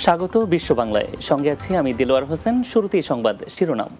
স্বাগত বিশ্ব বাংলায়, সঙ্গে আছি আমি দিলওয়ার হোসেন। শুরুতেই সংবাদ শিরোনাম।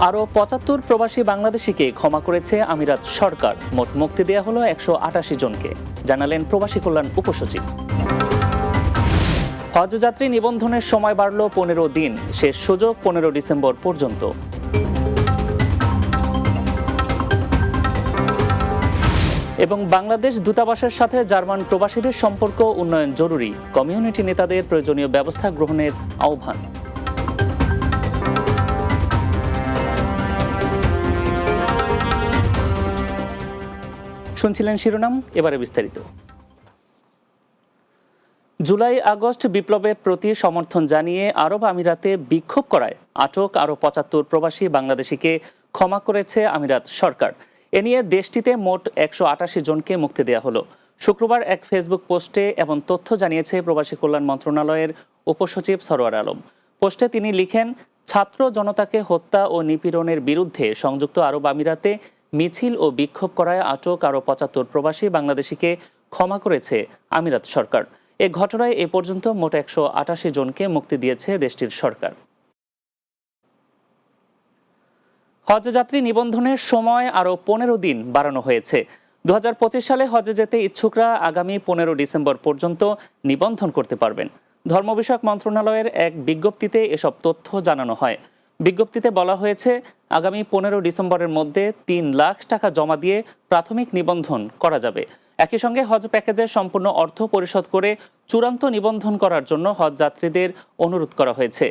আরও ৭৫ প্রবাসী বাংলাদেশিকে ক্ষমা করেছে আমিরাত সরকার। মোট মুক্তি দেয়া হলো ১৮৮ জনকে, জানালেন প্রবাসী কল্যাণ উপসচিব। হজযাত্রী নিবন্ধনের সময় বাড়ল ১৫ দিন, শেষ সুযোগ ১৫ ডিসেম্বর পর্যন্ত। এবং বাংলাদেশ দূতাবাসের সাথে জার্মান প্রবাসীদের সম্পর্ক উন্নয়ন জরুরি, কমিউনিটি নেতাদের প্রয়োজনীয় ব্যবস্থা গ্রহণের আহ্বান। শুনছিলেন শিরোনাম, এবারে বিস্তারিত। জুলাই আগস্ট বিপ্লবের প্রতি সমর্থন জানিয়ে আরব আমিরাতে বিক্ষোভ করায় আটক আরও ৭৫ প্রবাসী বাংলাদেশিকে ক্ষমা করেছে আমিরাত সরকার। এ নিয়ে দেশটিতে মোট ১৮৮ জনকে মুক্তি দেওয়া হলো। শুক্রবার এক ফেসবুক পোস্টে এমন তথ্য জানিয়েছে প্রবাসী কল্যাণ মন্ত্রণালয়ের উপসচিব সরোয়ার আলম। পোস্টে তিনি লিখেন, ছাত্র জনতাকে হত্যা ও নিপীড়নের বিরুদ্ধে সংযুক্ত আরব আমিরাতে মিছিল ও বিক্ষোভ করায় আটক আরও ৭৫ প্রবাসী বাংলাদেশিকে ক্ষমা করেছে আমিরাত সরকার। এ ঘটনায় এ পর্যন্ত মোট ১৮৮ জনকে মুক্তি দিয়েছে দেশটির সরকার। হজযাত্রী নিবন্ধনের সময় আরও ১৫ দিন বাড়ানো হয়েছে। ২০২৫ সালে হজে যেতে ইচ্ছুকরা আগামী ১৫ ডিসেম্বর পর্যন্ত নিবন্ধন করতে পারবেন। ধর্ম বিষয়ক মন্ত্রণালয়ের এক বিজ্ঞপ্তিতে এসব তথ্য জানানো হয়। বিজ্ঞপ্তিতে বলা হয়েছে, আগামী ১৫ ডিসেম্বরের মধ্যে ৩ লাখ টাকা জমা দিয়ে প্রাথমিক নিবন্ধন করা যাবে। একই সঙ্গে হজ প্যাকেজের সম্পূর্ণ অর্থ পরিশোধ করে চূড়ান্ত নিবন্ধন করার জন্য হজ যাত্রীদের অনুরোধ করা হয়েছে।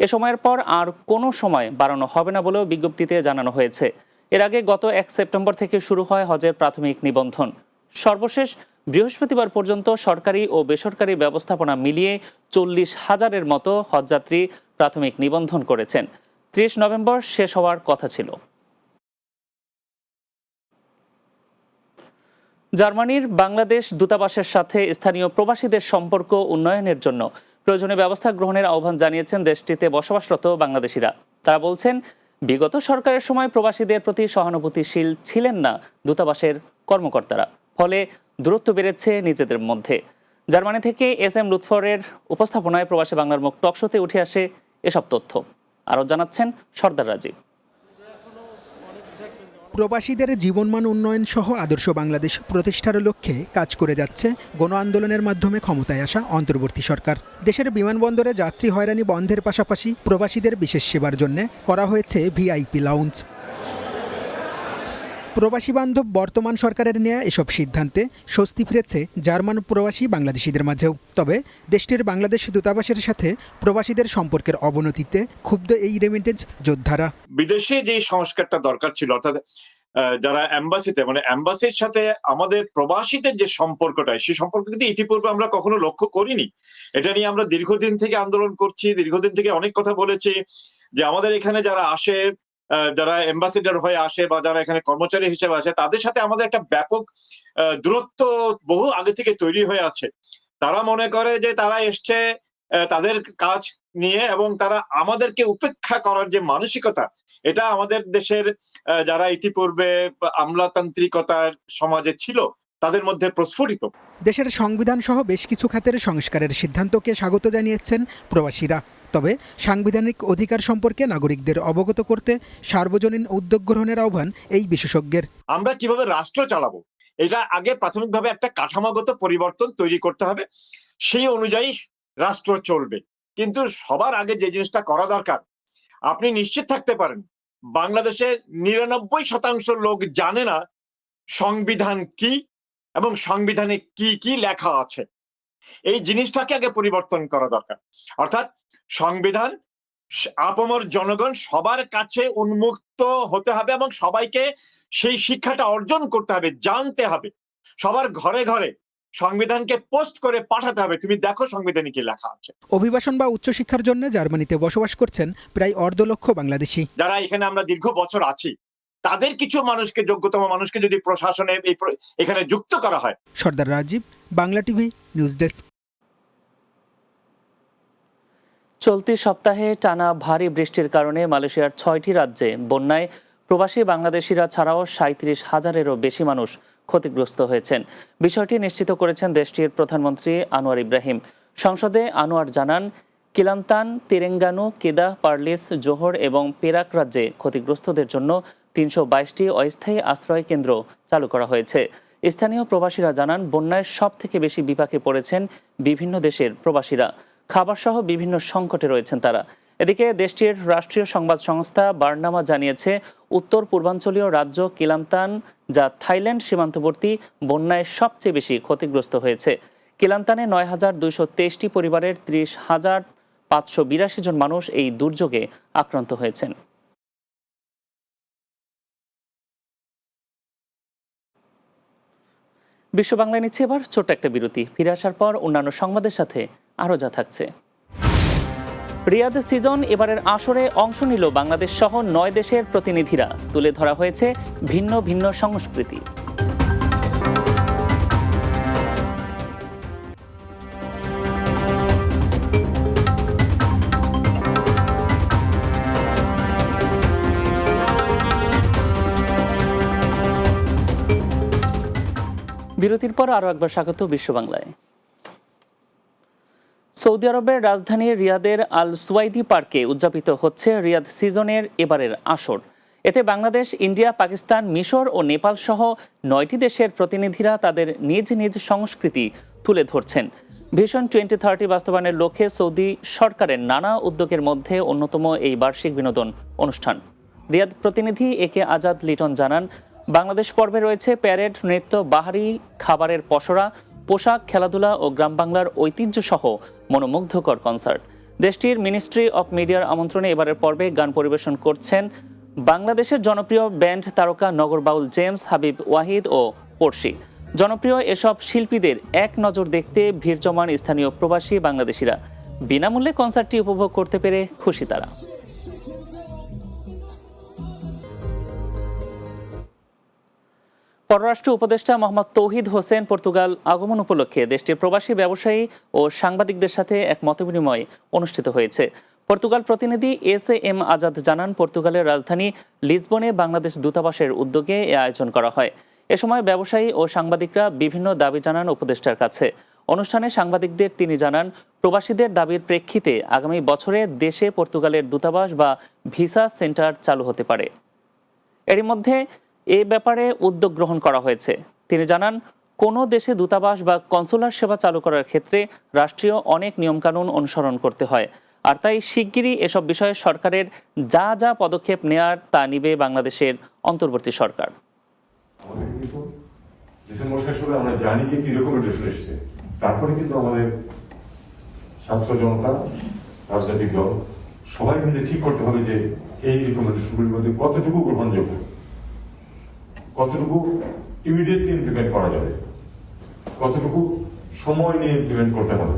এ সময়ের পর আর কোনো সময় বাড়ানো হবে না বলেও বিজ্ঞপ্তিতে জানানো হয়েছে। এর আগে গত ১ সেপ্টেম্বর থেকে শুরু হয় হজের প্রাথমিক নিবন্ধন। সর্বশেষ বৃহস্পতিবার পর্যন্ত সরকারি ও বেসরকারি ব্যবস্থাপনা মিলিয়ে ৪০,০০০-এর মতো হজযাত্রী প্রাথমিক নিবন্ধন করেছেন। ৩০ নভেম্বর শেষ হওয়ার কথা ছিল। জার্মানির বাংলাদেশ দূতাবাসের সাথে স্থানীয় প্রবাসীদের সম্পর্ক উন্নয়নের জন্য প্রয়োজনীয় ব্যবস্থা গ্রহণের আহ্বান জানিয়েছেন দেশটিতে বসবাসরত বাংলাদেশিরা। তারা বলছেন, বিগত সরকারের সময় প্রবাসীদের প্রতি সহানুভূতিশীল ছিলেন না দূতাবাসের কর্মকর্তারা, ফলে দূরত্ব বেড়েছে নিজেদের মধ্যে। জার্মানি থেকে SM লুৎফরের উপস্থাপনায় প্রবাসী বাংলার মুখ টকশোতে উঠে আসে এসব তথ্য। আরও জানাচ্ছেন সর্দার রাজীব। প্রবাসীদের জীবনমান উন্নয়ন সহ আদর্শ বাংলাদেশ প্রতিষ্ঠার লক্ষ্যে কাজ করে যাচ্ছে গণ আন্দোলনের মাধ্যমে ক্ষমতায় আসা অন্তর্বর্তী সরকার। দেশের বিমানবন্দরে যাত্রী হয়রানি বন্ধের পাশাপাশি প্রবাসীদের বিশেষ সেবার জন্য করা হয়েছে VIP লাউঞ্জ। প্রবাসী বান্ধব বর্তমান সরকারের নেয়া এসব সিদ্ধান্তে স্বস্তি ফিরেছে জার্মান প্রবাসী বাংলাদেশিদের মাঝেও। তবে দেশটির বাংলাদেশ দূতাবাসের সাথে প্রবাসীদের সম্পর্কের অবনতিতে ক্ষুব্ধ এই রেমিটেন্স যোদ্ধারা। বিদেশে যে সংস্কারটা দরকার ছিল, অর্থাৎ যারা এম্বাসিতে মানে এম্বাসির সাথে আমাদের প্রবাসীদের যে সম্পর্কটা, সেই সম্পর্ক কিন্তু ইতিপূর্বে আমরা কখনো লক্ষ্য করিনি। এটা নিয়ে আমরা দীর্ঘদিন থেকে আন্দোলন করছি, দীর্ঘদিন থেকে অনেক কথা বলেছি যে আমাদের এখানে যারা আসে, যারা এম্বাসিডার হয়ে আসে বা যারা এখানে কর্মচারী হিসেবে আসে, তাদের সাথে আমাদের একটা ব্যাপক দূরত্ব বহু আগে থেকে তৈরি হয়ে আছে। তারা মনে করে যে তারা এসছে তাদের কাজ নিয়ে, এবং তারা আমাদেরকে উপেক্ষা করার যে মানসিকতা, এটা আমাদের দেশের যারা ইতিপূর্বে আমলাতান্ত্রিকতার সমাজে ছিল তাদের মধ্যে প্রস্ফুটিত। দেশের সংবিধান সহ বেশ কিছু খাতের সংস্কারের সিদ্ধান্তকে স্বাগত জানিয়েছেন প্রবাসীরা। তবে সাংবিধানিক অধিকার সম্পর্কে নাগরিকদের অবগত করতে সার্বজনীন উদ্যোগ গ্রহণের আহ্বান এই বিশেষজ্ঞের। আমরা কিভাবে রাষ্ট্র চালাবো, এটা আগে প্রাথমিকভাবে একটা কাঠামোগত পরিবর্তন তৈরি করতে হবে, সেই অনুযায়ী রাষ্ট্র চলবে। কিন্তু সবার আগে যে জিনিসটা করা দরকার, আপনি নিশ্চিত থাকতে পারেন বাংলাদেশের ৯৯% লোক জানে না সংবিধান কি এবং সংবিধানে কি কি লেখা আছে। এই জিনিসটাকে আগে পরিবর্তন করা দরকার। অর্থাৎ সংবিধান আপামর জনগণ সবার কাছে উন্মুক্ত হতে হবে এবং সবাইকে সেই শিক্ষাটা অর্জন করতে হবে, জানতে হবে। সবার ঘরে ঘরে সংবিধানকে পোস্ট করে পাঠাতে হবে, তুমি দেখো সংবিধানে কি লেখা আছে। অভিবাসন বা উচ্চশিক্ষার জন্য জার্মানিতে বসবাস করছেন প্রায় ১.৫ লক্ষ বাংলাদেশি। যারা এখানে আমরা দীর্ঘ বছর আছি, তাদের কিছু মানুষকে, যোগ্যতম মানুষকে যদি প্রশাসনে এখানে যুক্ত করা হয়। Sardar Rajib, Bangla TV news desk. চলতি সপ্তাহে টানা ভারী বৃষ্টির কারণে মালয়েশিয়ার ৬টি রাজ্যে বন্যায় প্রবাসী বাংলাদেশিরা ছাড়াও ৩৭,০০০-এরও বেশি মানুষ ক্ষতিগ্রস্ত হয়েছেন। বিষয়টি নিশ্চিত করেছেন দেশটির প্রধানমন্ত্রী আনোয়ার ইব্রাহিম। সংসদে আনোয়ার জানান, কিলান্তান, তেরেঙ্গানু, কেদা, পারলিস, জোহর এবং পেরাক রাজ্যে ক্ষতিগ্রস্তদের জন্য ৩২২টি অস্থায়ী আশ্রয় কেন্দ্র চালু করা হয়েছে। স্থানীয় প্রবাসীরা জানান, বন্যায় সব থেকে বেশি বিপাকে পড়েছেন বিভিন্ন দেশের প্রবাসীরা। খাবারসহ বিভিন্ন সংকটে রয়েছেন তারা। এদিকে দেশটির রাষ্ট্রীয় সংবাদ সংস্থা বার্নামা জানিয়েছে, উত্তর পূর্বাঞ্চলীয় রাজ্য কিলান্তান, যা থাইল্যান্ড সীমান্তবর্তী, বন্যায় সবচেয়ে বেশি ক্ষতিগ্রস্ত হয়েছে। কিলান্তানে ৯,২২৩টি পরিবারের ৩০,৫৮২ জন মানুষ এই দুর্যোগে আক্রান্ত হয়েছেন। বিশ্ব বাংলায় নিচ্ছে এবার ছোট্ট একটা বিরতি। ফিরে আসার পর অন্যান্য সংবাদের সাথে আরও যা থাকছে। রিয়াদ সিজন এবারের আসরে অংশ নিল বাংলাদেশ সহ ৯ দেশের প্রতিনিধিরা। তুলে ধরা হয়েছে ভিন্ন ভিন্ন সংস্কৃতি। বিরতির পর আরও একবার স্বাগত বিশ্ব বাংলায়। সৌদি আরবের রাজধানী রিয়াদের আল সুয়াইদি পার্কে উদযাপিত হচ্ছে রিয়াদ সিজনের এবারের আসর। এতে বাংলাদেশ, ইন্ডিয়া, পাকিস্তান, মিশর ও নেপাল সহ ৯টি দেশের প্রতিনিধিরা তাদের নিজ নিজ সংস্কৃতি তুলে ধরছেন। ভিশন 2030 বাস্তবায়নের লক্ষ্যে সৌদি সরকারের নানা উদ্যোগের মধ্যে অন্যতম এই বার্ষিক বিনোদন অনুষ্ঠান। রিয়াদ প্রতিনিধি একে আজাদ লিটন জানান, বাংলাদেশ পর্বে রয়েছে প্যারেড, নৃত্য, বাহারি খাবারের পসরা, পোশাক, খেলাধুলা ও গ্রাম বাংলার ঐতিহ্য সহ মনোমুগ্ধকর কনসার্ট। দেশটির মিনিস্ট্রি অফ মিডিয়ার আমন্ত্রণে এবারের পর্বে গান পরিবেশন করছেন বাংলাদেশের জনপ্রিয় ব্যান্ড তারকা নগর বাউল জেমস, হাবিব ওয়াহিদ ও পড়শি। জনপ্রিয় এসব শিল্পীদের এক নজর দেখতে ভিড় জমান স্থানীয় প্রবাসী বাংলাদেশিরা। বিনামূল্যে কনসার্টটি উপভোগ করতে পেরে খুশি তারা। পররাষ্ট্র উপদেষ্টা মোহাম্মদ তৌহিদ হোসেন পর্তুগাল আগমন উপলক্ষে দেশটির প্রবাসী ব্যবসায়ী ও সাংবাদিকদের সাথে এক মতবিনিময় অনুষ্ঠিত হয়েছে। পর্তুগাল প্রতিনিধি এস.এম. আজাদ জানান, পর্তুগালের রাজধানী লিসবনে বাংলাদেশ দূতাবাসের উদ্যোগে এ আয়োজন করা হয়। এ সময় ব্যবসায়ী ও সাংবাদিকরা বিভিন্ন দাবি জানান উপদেষ্টার কাছে। অনুষ্ঠানে সাংবাদিকদের তিনি জানান, প্রবাসীদের দাবির প্রেক্ষিতে আগামী বছরে দেশে পর্তুগালের দূতাবাস বা ভিসা সেন্টার চালু হতে পারে। এরই মধ্যে এ ব্যাপারে উদ্যোগ গ্রহণ করা হয়েছে। তিনি জানান, কোনো দেশে দূতাবাস বা কনসুলার সেবা চালু করার ক্ষেত্রে রাষ্ট্রীয় অনেক নিয়মকানুন অনুসরণ করতে হয়, আর তাই শিগগিরই এসব বিষয়ে সরকারের যা যা পদক্ষেপ নেয়ার তা নিবে বাংলাদেশের অন্তর্বর্তী সরকার। আমাদের কিন্তু ডিসেম্বর শেষ হলে আমরা জানি যে কি রেকমেন্ডেশন এসেছে, তারপরে কিন্তু আমাদের ছাত্র জনতা, রাজনৈতিক দল সবাই মিলে ঠিক করতে হবে যে এই রেকমেন্ডেশনগুলির মধ্যে কতটুকু গ্রহণযোগ্য, কতটুকু ইমিডিয়েটলি ইমপ্লিমেন্ট করা যাবে, কতটুকু সময় নিয়ে ইমপ্লিমেন্ট করতে হবে।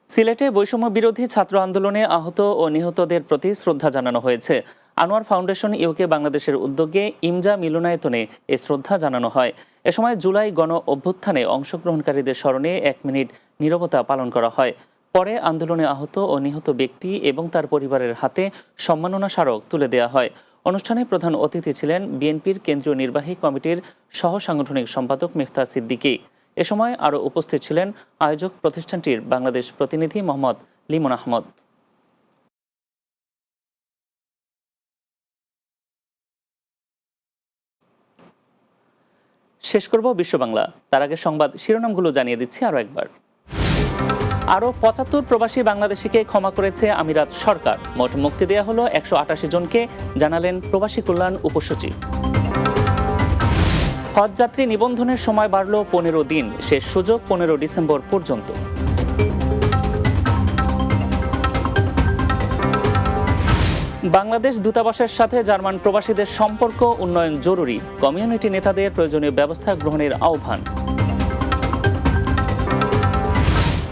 সিলেটে বৈষম্য বিরোধী ছাত্র আন্দোলনে আহত ও নিহতদের প্রতি শ্রদ্ধা জানানো হয়েছে। আনোয়ার ফাউন্ডেশন ইউকে বাংলাদেশের উদ্যোগে ইমজা মিলনায়তনে এই শ্রদ্ধা জানানো হয়। এ সময় জুলাই গণ অভ্যুত্থানে অংশগ্রহণকারীদের স্মরণে 1 মিনিট নীরবতা পালন করা হয়। পরে আন্দোলনে আহত ও নিহত ব্যক্তি এবং তার পরিবারের হাতে সম্মাননা স্মারক তুলে দেওয়া হয়। অনুষ্ঠানে প্রধান অতিথি ছিলেন বিএনপির কেন্দ্রীয় নির্বাহী কমিটির সহ সাংগঠনিক সম্পাদক মিফতাহ সিদ্দিকী। এ সময় আরও উপস্থিত ছিলেন আয়োজক প্রতিষ্ঠানটির বাংলাদেশ প্রতিনিধি মোহাম্মদ লিমন আহমদ। শেষ করব বিশ্ব বাংলা, তার আগে সংবাদ শিরোনামগুলো জানিয়ে দিচ্ছি আরও একবার। আরও ৭৫ প্রবাসী বাংলাদেশিকে ক্ষমা করেছে আমিরাত সরকার। মোট মুক্তি দেওয়া হলো ১৮৮ জনকে, জানালেন প্রবাসী কল্যাণ উপসচিব। হজযাত্রী নিবন্ধনের সময় বাড়ল ১৫ দিন, শেষ সুযোগ ১৫ ডিসেম্বর পর্যন্ত। বাংলাদেশ দূতাবাসের সাথে জার্মান প্রবাসীদের সম্পর্ক উন্নয়ন জরুরি, কমিউনিটি নেতাদের প্রয়োজনীয় ব্যবস্থা গ্রহণের আহ্বান।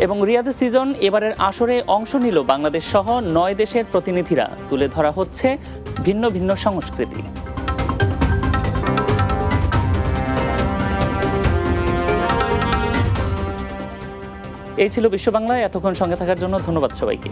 এবং রিয়াদ সিজন এবারের আসরে অংশ নিল বাংলাদেশ সহ ৯ দেশের প্রতিনিধিরা। তুলে ধরা হচ্ছে ভিন্ন ভিন্ন সংস্কৃতি। এই ছিল বিশ্ব বাংলায়। এতক্ষণ সঙ্গে থাকার জন্য ধন্যবাদ সবাইকে।